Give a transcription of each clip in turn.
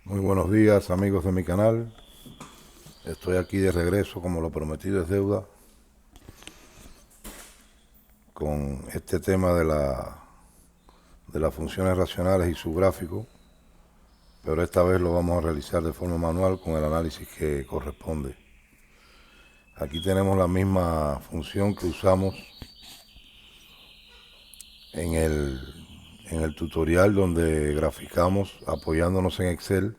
Muy buenos días, amigos de mi canal. Estoy aquí de regreso, como lo prometido es deuda, con este tema de las funciones racionales y su gráfico, pero esta vez lo vamos a realizar de forma manual con el análisis que corresponde. Aquí tenemos la misma función que usamos en el tutorial donde graficamos apoyándonos en Excel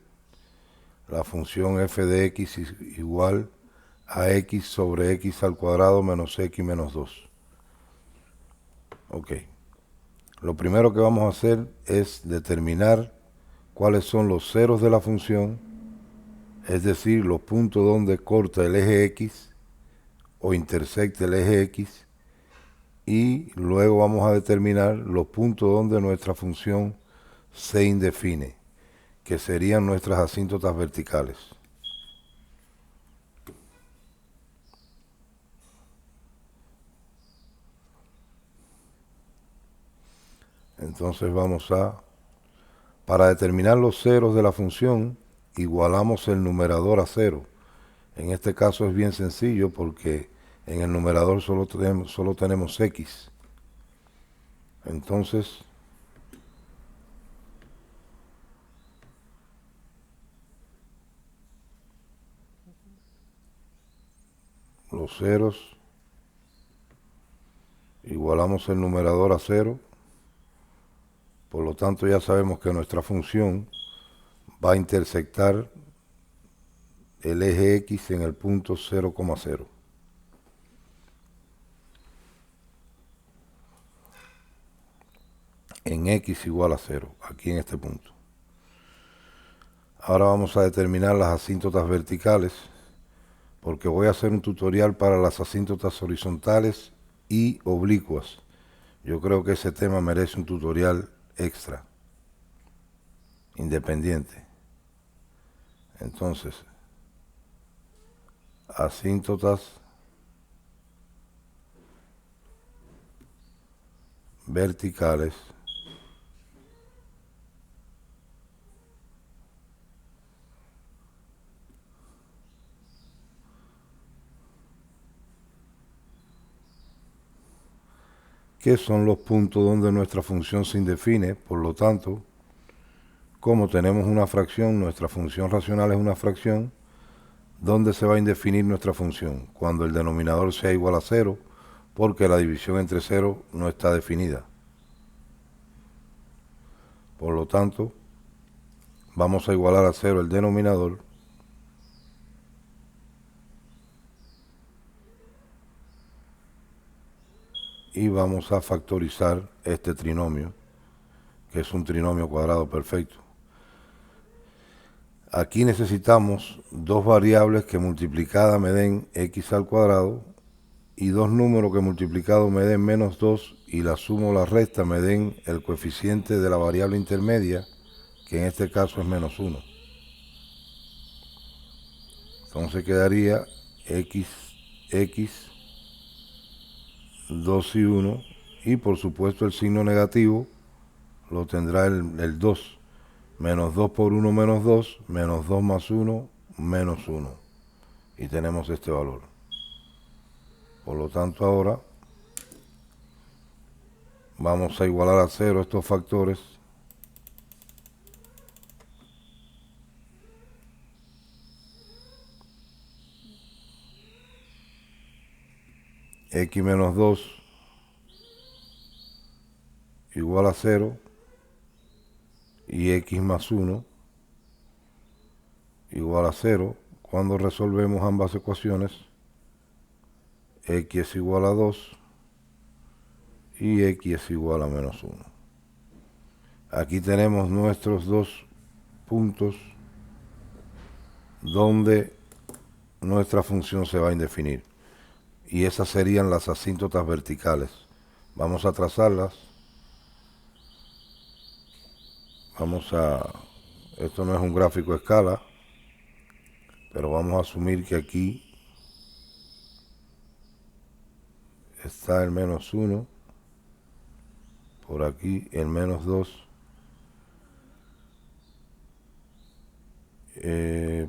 la función f de x igual a x sobre x al cuadrado menos x menos 2. Ok. Lo primero que vamos a hacer es determinar cuáles son los ceros de la función, es decir, los puntos donde corta el eje x o intersecta el eje x, y luego vamos a determinar los puntos donde nuestra función se indefine, que serían nuestras asíntotas verticales. Entonces para determinar los ceros de la función, igualamos el numerador a cero. En este caso es bien sencillo porque en el numerador solo tenemos x. Entonces, los ceros, igualamos el numerador a cero. Por lo tanto, ya sabemos que nuestra función va a intersectar el eje x en el punto 0,0. En x igual a 0, aquí en este punto. Ahora vamos a determinar las asíntotas verticales, porque voy a hacer un tutorial para las asíntotas horizontales y oblicuas. Yo creo que ese tema merece un tutorial extra, independiente. Entonces, asíntotas verticales que son los puntos donde nuestra función se indefine. Por lo tanto, como tenemos una fracción, nuestra función racional es una fracción, ¿dónde se va a indefinir nuestra función? Cuando el denominador sea igual a 0, porque la división entre 0 no está definida. Por lo tanto, vamos a igualar a 0 el denominador y vamos a factorizar este trinomio, que es un trinomio cuadrado perfecto. Aquí necesitamos dos variables que multiplicadas me den x al cuadrado y dos números que multiplicados me den menos 2 y la suma o la resta me den el coeficiente de la variable intermedia, que en este caso es menos 1. Entonces quedaría x, 2 y 1, y por supuesto el signo negativo lo tendrá el 2. Menos 2 por 1 menos 2, menos 2 más 1, menos 1. Y tenemos este valor. Por lo tanto, ahora vamos a igualar a 0 estos factores. X menos 2 igual a 0 y x más 1 igual a 0. Cuando resolvemos ambas ecuaciones, x es igual a 2 y x es igual a menos 1. Aquí tenemos nuestros dos puntos donde nuestra función se va a indefinir, y esas serían las asíntotas verticales. Vamos a trazarlas. Esto no es un gráfico a escala, pero vamos a asumir que aquí está el menos 1, por aquí el menos 2,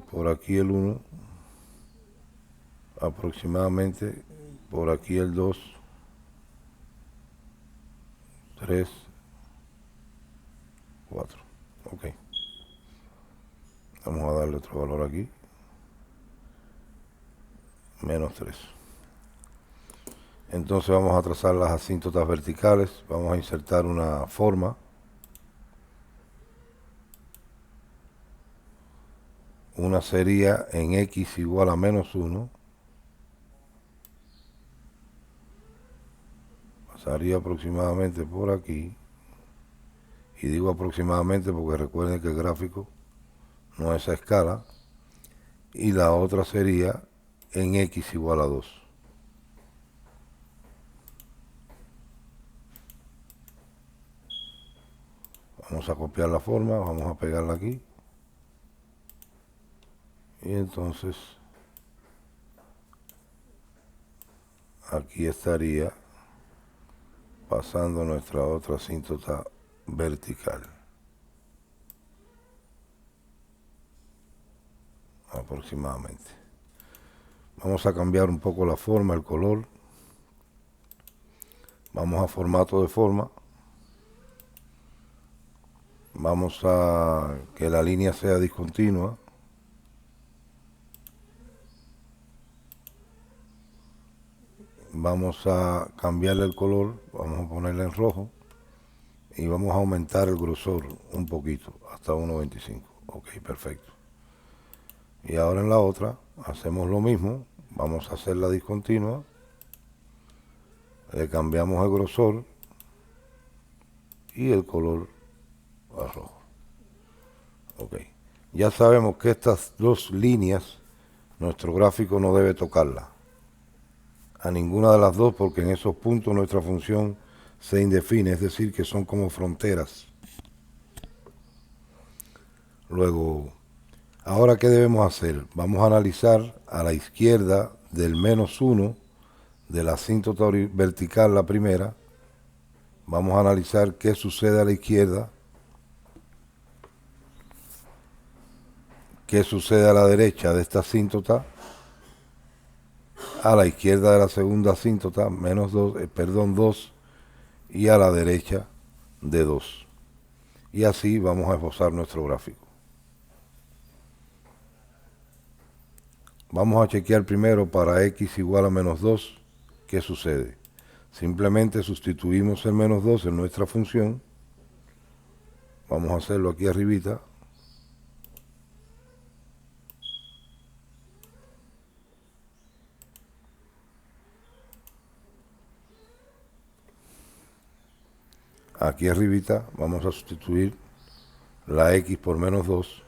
por aquí el 1, aproximadamente, por aquí el 2, 3, 4. Ok. Vamos a darle otro valor aquí. Menos 3. Entonces vamos a trazar las asíntotas verticales. Vamos a insertar una forma. Una sería en x igual a menos 1. Pasaría aproximadamente por aquí. Y digo aproximadamente porque recuerden que el gráfico no es a escala. Y la otra sería en x igual a 2. Vamos a copiar la forma, vamos a pegarla aquí. Y entonces aquí estaría pasando nuestra otra asíntota vertical. Aproximadamente. Vamos a cambiar un poco la forma, el color. Vamos a formato de forma. Vamos a que la línea sea discontinua. Vamos a cambiarle el color, vamos a ponerle en rojo y vamos a aumentar el grosor un poquito, hasta 1.25. Ok, perfecto. Y ahora en la otra hacemos lo mismo, vamos a hacerla discontinua, le cambiamos el grosor y el color a rojo. Ok, ya sabemos que estas dos líneas nuestro gráfico no debe tocarlas a ninguna de las dos, porque en esos puntos nuestra función se indefine, es decir, que son como fronteras. Luego, ahora ¿qué debemos hacer? Vamos a analizar a la izquierda del menos 1 de la asíntota vertical, la primera. Vamos a analizar qué sucede a la izquierda, qué sucede a la derecha de esta asíntota, a la izquierda de la segunda asíntota, menos 2, 2, y a la derecha de 2. Y así vamos a esbozar nuestro gráfico. Vamos a chequear primero para x igual a menos 2, ¿qué sucede? Simplemente sustituimos el menos 2 en nuestra función. Vamos a hacerlo aquí arribita. Aquí arribita vamos a sustituir la x por menos 2.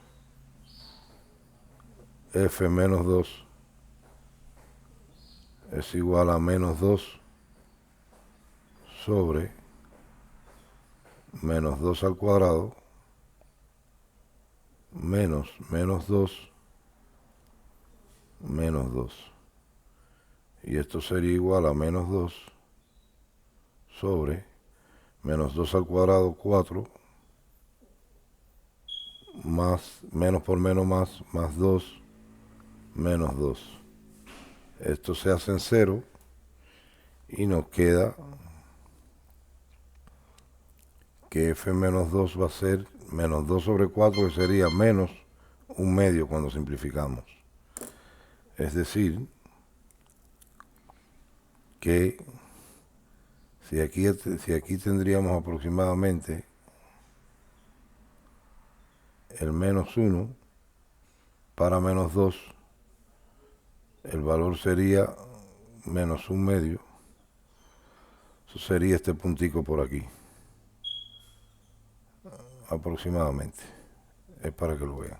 F menos 2 es igual a menos 2 sobre menos 2 al cuadrado menos menos 2 menos 2. Y esto sería igual a menos 2 sobre menos 2 al cuadrado, 4, más, menos por menos más 2, menos 2. Esto se hace en 0 y nos queda que f menos 2 va a ser menos 2 sobre 4, que sería menos un medio cuando simplificamos. Es decir, que si aquí tendríamos aproximadamente el menos 1 para menos 2, el valor sería menos un medio. Eso sería este puntico por aquí. Aproximadamente. Es para que lo vean.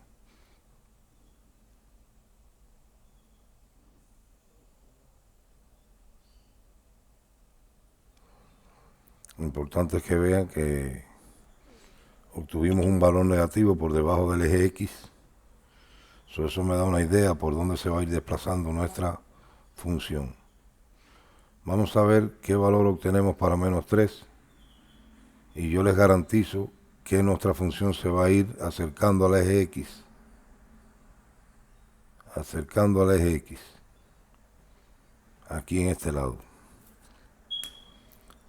Lo importante es que vean que obtuvimos un valor negativo por debajo del eje X. Eso me da una idea por dónde se va a ir desplazando nuestra función. Vamos a ver qué valor obtenemos para menos 3. Y yo les garantizo que nuestra función se va a ir acercando al eje X. acercando al eje X, aquí en este lado.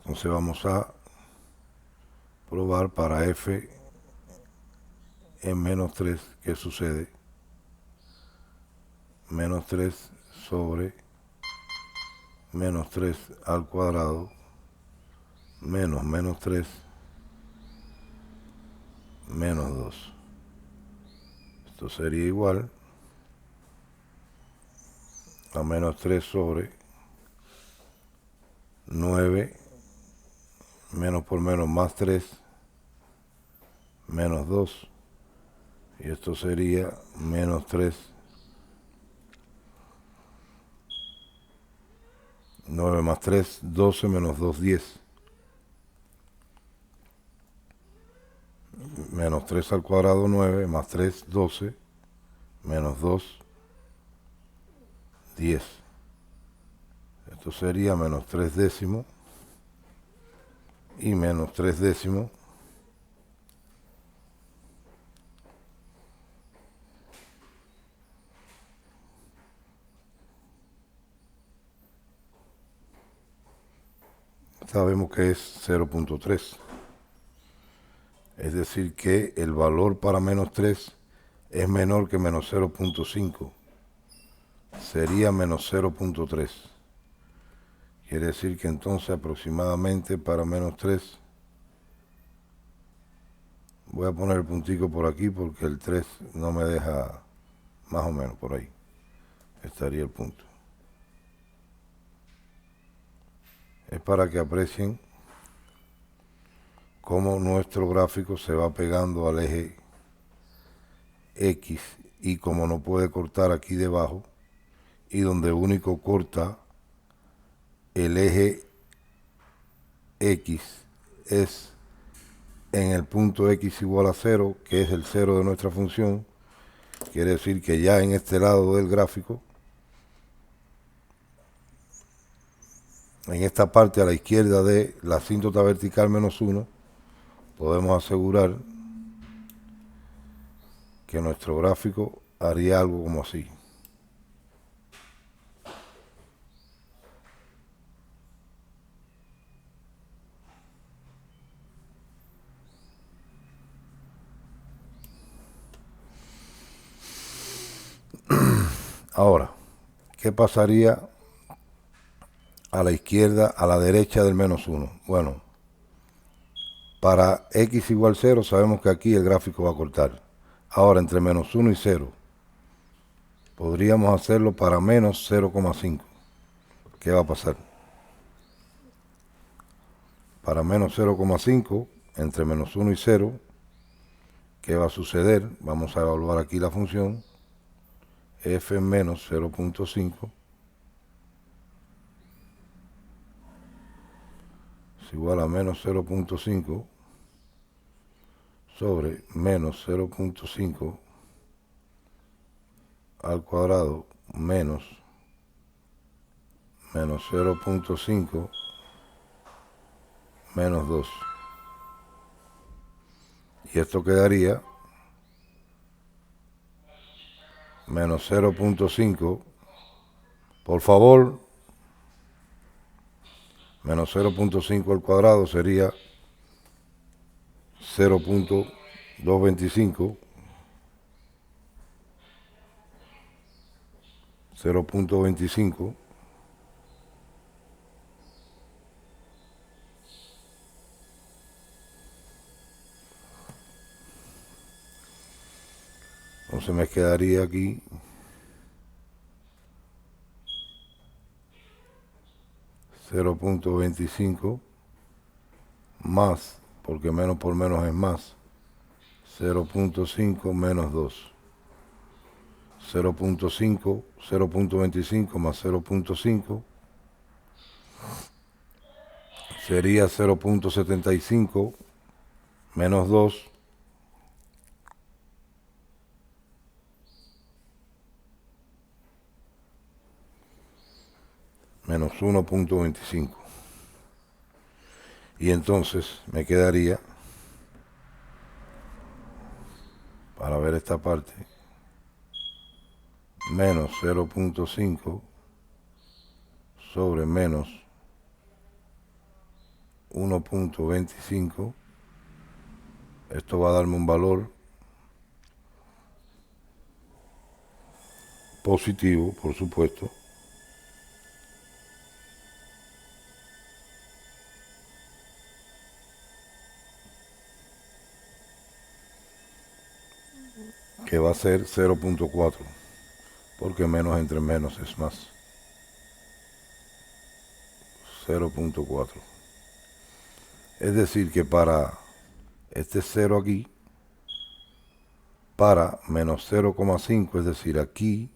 Entonces vamos a probar para f en menos 3, ¿qué sucede? Menos 3 sobre menos 3 al cuadrado menos menos 3 menos 2. Esto sería igual a menos 3 sobre 9 menos por menos más 3 menos 2. Y esto sería menos 3, 9 más 3, 12 menos 2, 10. Menos 3 al cuadrado, 9, más 3, 12, menos 2, 10. Esto sería menos 3 décimos y menos 3 décimos. Sabemos que es 0.3. Es decir que el valor para menos 3 es menor que menos 0.5. Sería menos 0.3. Quiere decir que entonces aproximadamente para menos 3, voy a poner el puntico por aquí porque el 3 no me deja, más o menos por ahí estaría el punto. Es para que aprecien cómo nuestro gráfico se va pegando al eje X y como no puede cortar aquí debajo y donde único corta el eje X es en el punto X igual a 0, que es el 0 de nuestra función. Quiere decir que ya en este lado del gráfico, en esta parte a la izquierda de la asíntota vertical menos 1, podemos asegurar que nuestro gráfico haría algo como así. Ahora, ¿qué pasaría a la izquierda, a la derecha del menos 1? Bueno, para x igual 0 sabemos que aquí el gráfico va a cortar. Ahora, entre menos 1 y 0, podríamos hacerlo para menos 0,5. ¿Qué va a pasar? Para menos 0,5, entre menos 1 y 0, ¿qué va a suceder? Vamos a evaluar aquí la función. F menos 0.5 es igual a menos 0.5 sobre menos 0.5 al cuadrado menos 0.5 menos 2. Y esto quedaría menos 0.5, por favor, menos 0.5 al cuadrado sería 0.225, 0.25 entonces me quedaría aquí 0.25 más, porque menos por menos es más, 0.5 menos 2. 0.5, 0.25 más 0.5 sería 0.75 menos 2 menos 1.25. Y entonces me quedaría, para ver esta parte, menos 0.5 sobre menos 1.25. Esto va a darme un valor positivo, por supuesto. Que va a ser 0.4, porque menos entre menos es más. 0.4. Es decir que para este 0 aquí, para menos 0,5, es decir, aquí,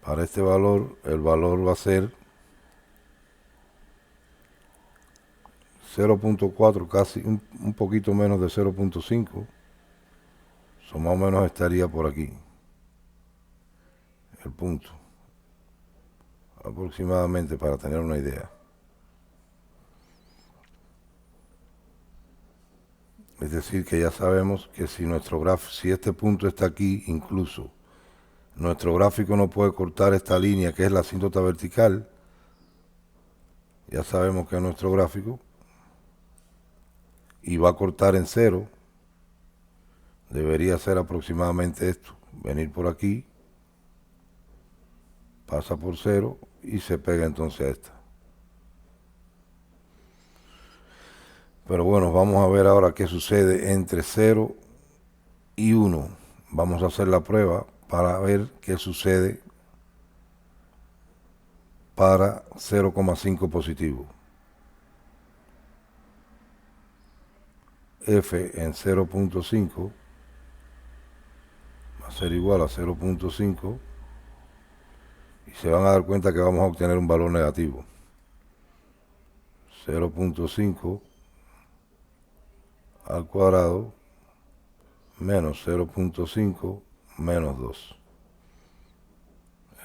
para este valor, el valor va a ser 0.4, casi un poquito menos de 0.5. Eso más o menos estaría por aquí, el punto, aproximadamente, para tener una idea. Es decir, que ya sabemos que si nuestro gráfico, si este punto está aquí, incluso nuestro gráfico no puede cortar esta línea que es la asíntota vertical, ya sabemos que es nuestro gráfico, y va a cortar en cero, debería ser aproximadamente esto, venir por aquí, pasa por cero y se pega entonces a esta. Pero bueno, vamos a ver ahora qué sucede entre 0 y 1. Vamos a hacer la prueba para ver qué sucede para 0,5 positivo. F en 0.5 va a ser igual a 0.5 y se van a dar cuenta que vamos a obtener un valor negativo. 0.5 al cuadrado menos 0.5 menos 2.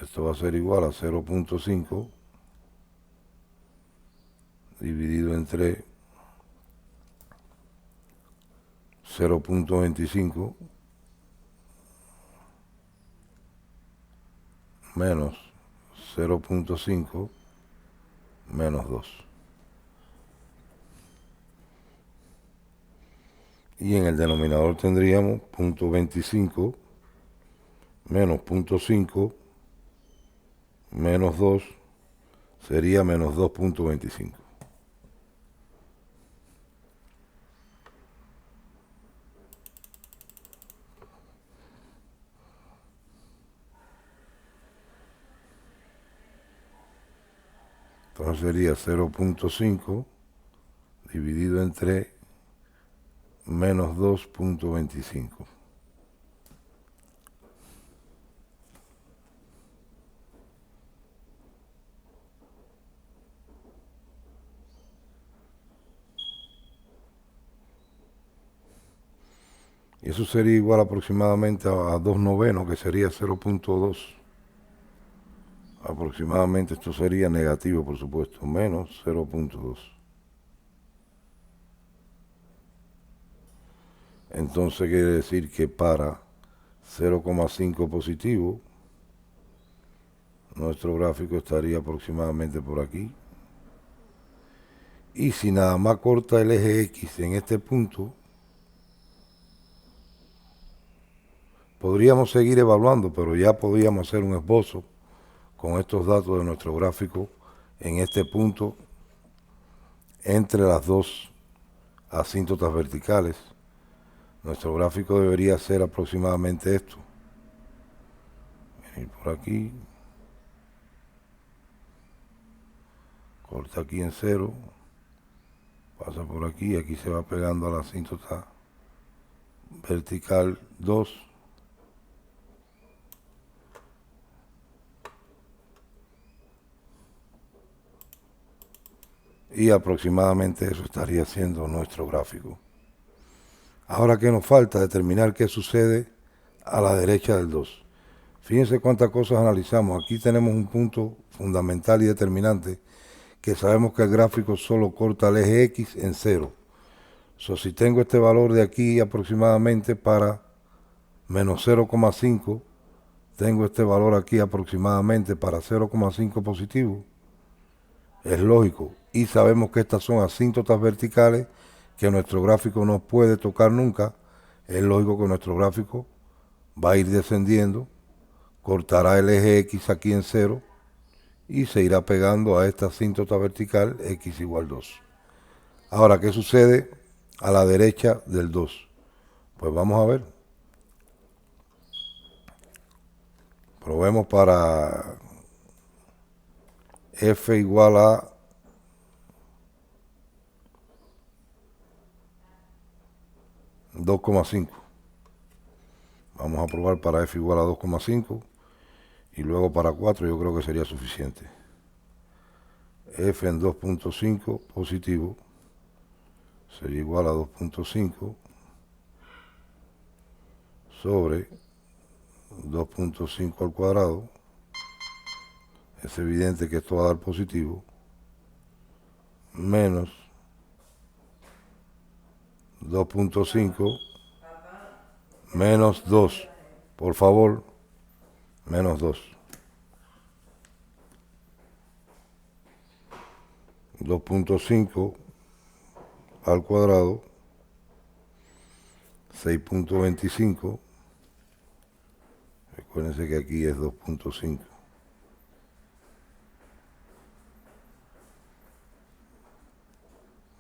Esto va a ser igual a 0.5 dividido entre 0.25 menos 0.5 menos 2. Y en el denominador tendríamos 0.25 menos 0.5 menos 2 sería menos 2.25. Entonces sería 0.5 dividido entre menos 2.25. Y eso sería igual aproximadamente a 2 novenos, que sería 0.2. Aproximadamente esto sería negativo, por supuesto, menos 0.2. Entonces quiere decir que para 0,5 positivo, nuestro gráfico estaría aproximadamente por aquí. Y si nada más corta el eje X en este punto, podríamos seguir evaluando, pero ya podríamos hacer un esbozo con estos datos de nuestro gráfico en este punto entre las dos asíntotas verticales. Nuestro gráfico debería ser aproximadamente esto. Venir por aquí, corta aquí en 0, pasa por aquí, aquí se va pegando a la asíntota vertical 2. Y aproximadamente eso estaría siendo nuestro gráfico. Ahora, ¿qué nos falta? Determinar qué sucede a la derecha del 2. Fíjense cuántas cosas analizamos. Aquí tenemos un punto fundamental y determinante, que sabemos que el gráfico solo corta el eje X en 0. Si tengo este valor de aquí aproximadamente para menos 0,5, tengo este valor aquí aproximadamente para 0,5 positivo, es lógico. Y sabemos que estas son asíntotas verticales que nuestro gráfico no puede tocar nunca. Es lógico que nuestro gráfico va a ir descendiendo, cortará el eje X aquí en 0 y se irá pegando a esta asíntota vertical X igual 2. Ahora, ¿qué sucede a la derecha del 2? Pues vamos a ver. Probemos para F igual a 2,5. Vamos a probar para F igual a 2,5 y luego para 4 yo creo que sería suficiente. F en 2,5 positivo sería igual a 2,5 sobre 2,5 al cuadrado. Es evidente que esto va a dar positivo, menos 2,5 menos 2, por favor, menos 2. 2,5 al cuadrado, 6,25. Recuérdense que aquí es 2,5.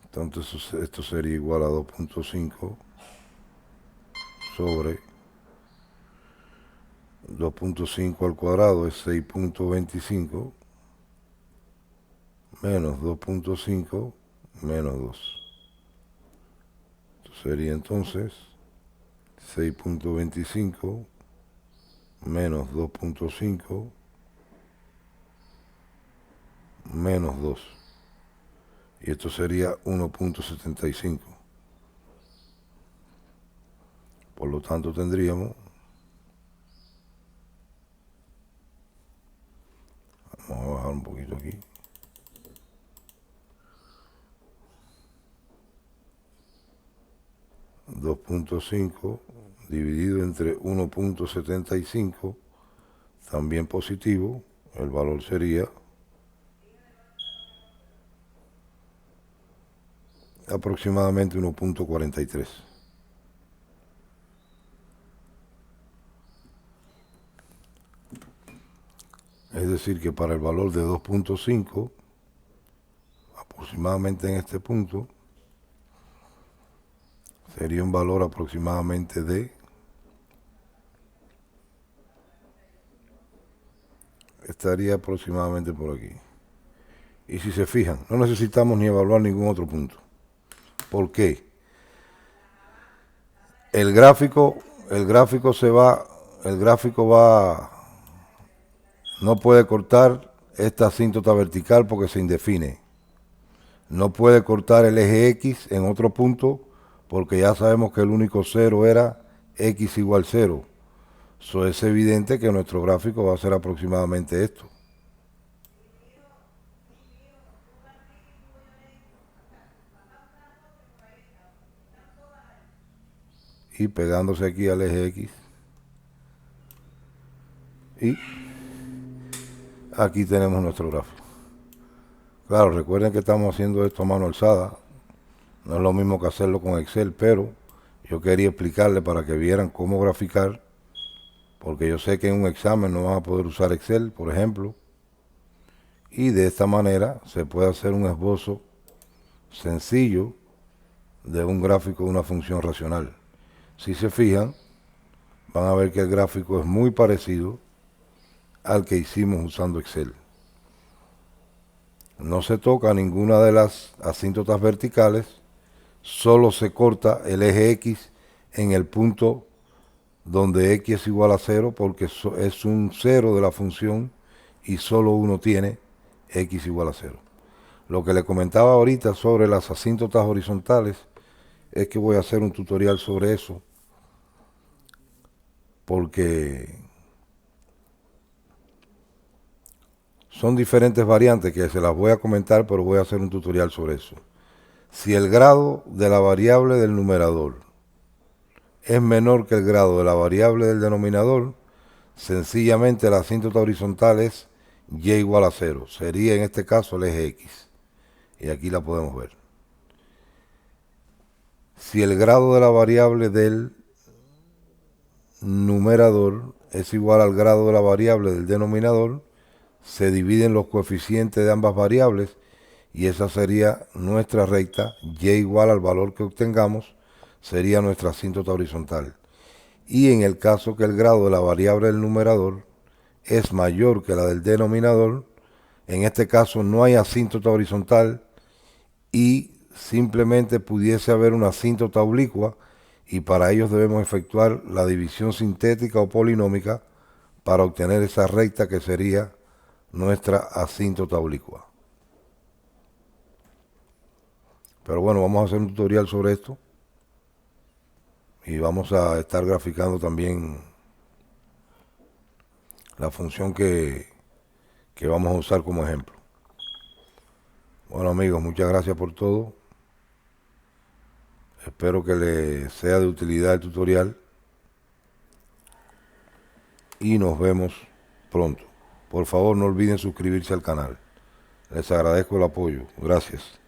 Entonces esto sería igual a 2,5 sobre 2,5 al cuadrado es 6,25 menos 2,5 menos 2. Esto sería entonces 6,25 menos 2,5 menos 2. Y esto sería 1,75. Por lo tanto tendríamos, vamos a bajar un poquito aquí, $2,5 dividido entre 1,75, también positivo, el valor sería aproximadamente 1,43. Es decir, que para el valor de 2,5, aproximadamente en este punto, sería un valor aproximadamente de, estaría aproximadamente por aquí. Y si se fijan, no necesitamos ni evaluar ningún otro punto. ¿Por qué? El gráfico no puede cortar esta asíntota vertical porque se indefine. No puede cortar el eje X en otro punto porque ya sabemos que el único cero era X igual 0. Eso es evidente que nuestro gráfico va a ser aproximadamente esto. Y pegándose aquí al eje X. Y aquí tenemos nuestro gráfico. Claro, recuerden que estamos haciendo esto a mano alzada. No es lo mismo que hacerlo con Excel, pero yo quería explicarle para que vieran cómo graficar, porque yo sé que en un examen no van a poder usar Excel, por ejemplo, y de esta manera se puede hacer un esbozo sencillo de un gráfico de una función racional. Si se fijan, van a ver que el gráfico es muy parecido al que hicimos usando Excel. No se toca ninguna de las asíntotas verticales, solo se corta el eje X en el punto donde X es igual a 0 porque es un 0 de la función y solo uno tiene X igual a 0. Lo que le comentaba ahorita sobre las asíntotas horizontales es que voy a hacer un tutorial sobre eso porque son diferentes variantes que se las voy a comentar, pero voy a hacer un tutorial sobre eso. Si el grado de la variable del numerador es menor que el grado de la variable del denominador, sencillamente la asíntota horizontal es y igual a 0. Sería en este caso el eje X. Y aquí la podemos ver. Si el grado de la variable del numerador es igual al grado de la variable del denominador, se dividen los coeficientes de ambas variables y esa sería nuestra recta. Y igual al valor que obtengamos sería nuestra asíntota horizontal. Y en el caso que el grado de la variable del numerador es mayor que la del denominador, en este caso no hay asíntota horizontal y simplemente pudiese haber una asíntota oblicua, y para ello debemos efectuar la división sintética o polinómica para obtener esa recta que sería nuestra asíntota oblicua. Pero bueno, vamos a hacer un tutorial sobre esto y vamos a estar graficando también la función que vamos a usar como ejemplo. Bueno amigos, muchas gracias por todo. Espero que les sea de utilidad el tutorial y nos vemos pronto. Por favor, no olviden suscribirse al canal. Les agradezco el apoyo. Gracias.